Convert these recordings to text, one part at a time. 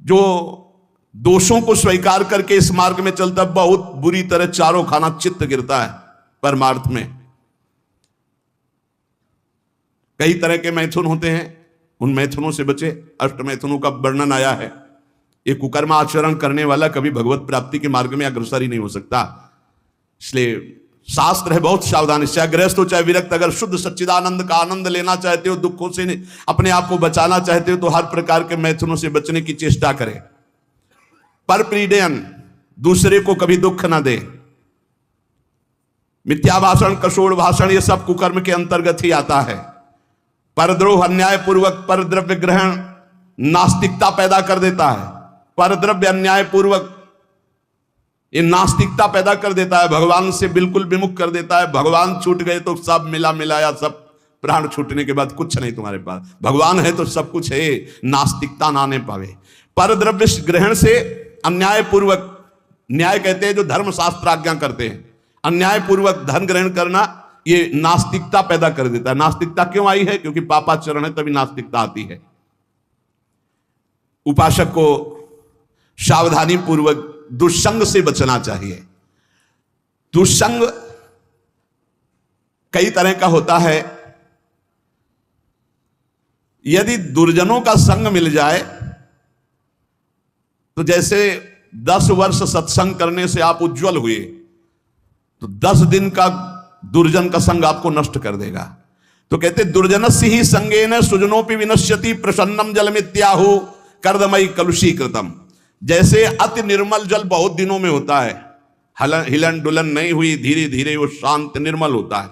जो दोषों को स्वीकार करके इस मार्ग में चलता, बहुत बुरी तरह चारों खाना चित्त गिरता है परमार्थ में। कई तरह के मैथुन होते हैं, उन मैथुनों से बचे। अष्ट मैथुनों का वर्णन आया है। ये कुकर्म आचरण करने वाला कभी भगवत प्राप्ति के मार्ग में अग्रसर ही नहीं हो सकता। इसलिए शास्त्र है बहुत सावधानी, चाहे गृहस्थ हो चाहे विरक्त, अगर शुद्ध सच्चिदानंद का आनंद लेना चाहते हो, दुखों से अपने आप को बचाना चाहते हो, तो हर प्रकार के मैथुनों से बचने की चेष्टा करें। पर प्रीडयन, दूसरे को कभी दुख ना दे। मिथ्या भाषण, कशोर भाषण, ये सब कुकर्म के अंतर्गत ही आता है। परद्रोह, अन्यायपूर्वक परद्रव्य ग्रहण नास्तिकता पैदा कर देता है। परद्रव्य अन्यायपूर्वक ये नास्तिकता पैदा कर देता है, भगवान से बिल्कुल विमुख कर देता है। भगवान छूट गए तो सब मिला मिलाया, सब प्राण छूटने के बाद कुछ नहीं तुम्हारे पास। भगवान है तो सब कुछ है, नास्तिकता ना आने पावे। परद्रव्य ग्रहण से अन्यायपूर्वक, न्याय कहते हैं जो धर्म शास्त्र आज्ञा करते हैं, अन्यायपूर्वक धन ग्रहण करना, ये नास्तिकता पैदा कर देता है। नास्तिकता क्यों आई है? क्योंकि पापाचरण है, तभी नास्तिकता आती है। उपासक को सावधानी पूर्वक दुष्संग से बचना चाहिए। दुष्संग कई तरह का होता है। यदि दुर्जनों का संग मिल जाए तो जैसे 10 वर्ष सत्संग करने से आप उज्जवल हुए, तो 10 दिन का दुर्जन का संग आपको नष्ट कर देगा। तो कहते दुर्जनस्य ही संगेन सुजनोपि विनश्यति प्रसन्नम जलमित्याहु कर्दमयी कलुषीकृतम। जैसे अति निर्मल जल बहुत दिनों में होता है, हिलन डुलन नहीं हुई, धीरे धीरे वो शांत निर्मल होता है,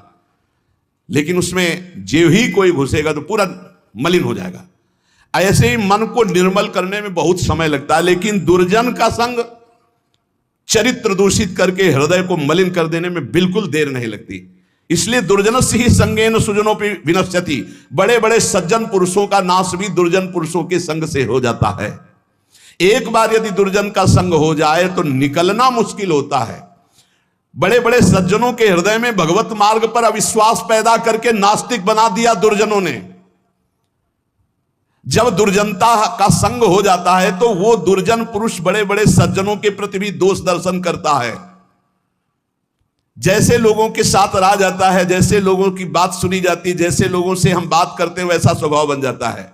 लेकिन उसमें जो ही कोई घुसेगा तो पूरा मलिन हो जाएगा। ऐसे ही मन को निर्मल करने में बहुत समय लगता है, लेकिन दुर्जन का संग चरित्र दूषित करके हृदय को मलिन कर देने में बिल्कुल देर नहीं लगती। इसलिए दुर्जनस्य ही संगेन सुजनोपि विनश्यति। बड़े बड़े सज्जन पुरुषों का नाश भी दुर्जन पुरुषों के संग से हो जाता है। एक बार यदि दुर्जन का संग हो जाए तो निकलना मुश्किल होता है। बड़े बड़े सज्जनों के हृदय में भगवत मार्ग पर अविश्वास पैदा करके नास्तिक बना दिया दुर्जनों ने। जब दुर्जनता का संग हो जाता है तो वो दुर्जन पुरुष बड़े बड़े सज्जनों के प्रति भी दोष दर्शन करता है। जैसे लोगों के साथ रहा जाता है, जैसे लोगों की बात सुनी जाती है, जैसे लोगों से हम बात करते हैं, वैसा स्वभाव बन जाता है।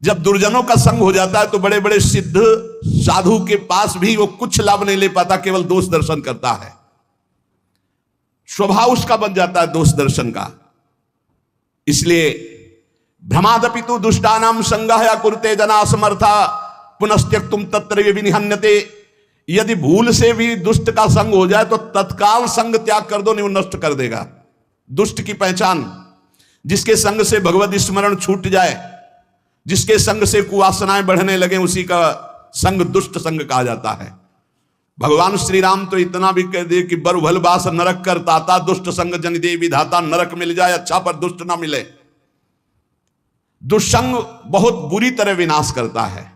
जब दुर्जनों का संग हो जाता है तो बड़े बड़े सिद्ध साधु के पास भी वो कुछ लाभ नहीं ले पाता, केवल दोष दर्शन करता है। स्वभाव उसका बन जाता है दोष दर्शन का। इसलिए भ्रमादपि तु दुष्टानाम संगः या कुरुते जना समर्था पुनस्त्यक्तुम तत्र विनिहन्यते। यदि भूल से भी दुष्ट का संग हो जाए तो तत्काल संग त्याग कर दो, नहीं वो नष्ट कर देगा। दुष्ट की पहचान, जिसके संग से भगवत स्मरण छूट जाए, जिसके संग से कुवासनाएं बढ़ने लगे, उसी का संग दुष्ट संग कहा जाता है। भगवान श्री राम तो इतना भी कह दे कि बर भलबास नरक कर ताता, दुष्ट संग जन दे विधाता। नरक मिल जाए अच्छा, पर दुष्ट ना मिले। दुष्संग बहुत बुरी तरह विनाश करता है।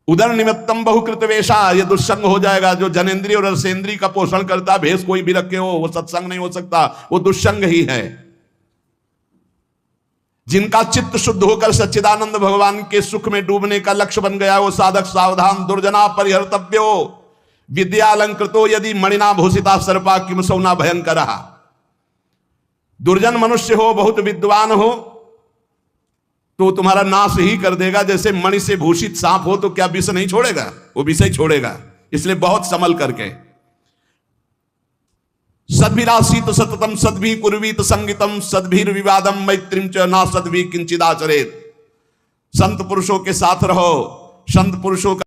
उदर निमित्तम बहुकृत वेशा, ये दुष्संग हो जाएगा। जो जनेन्द्रिय और रसेंद्रिय का पोषण करता है, भेष कोई भी रखे हो, वो सत्संग नहीं हो सकता, वो दुष्संग ही है। जिनका चित्त शुद्ध होकर सच्चिदानंद भगवान के सुख में डूबने का लक्ष्य बन गया, वो साधक सावधान। दुर्जना परिहर्तव्यो विद्यालंकृतो यदि मणिना भूषिता सर्पा किम सौना भयंकर। दुर्जन मनुष्य हो, बहुत विद्वान हो, तो तुम्हारा नाश ही कर देगा। जैसे मणि से भूषित सांप हो तो क्या विष नहीं छोड़ेगा? वो विष ही छोड़ेगा। इसलिए बहुत संभल करके। सद्भिरासीत सततम सद्भि कुर्वीत संगितम सद्भिर विवादम मैत्रीम च ना सद्भि किंचिदाचरेत। संत पुरुषों के साथ रहो, संत पुरुषों का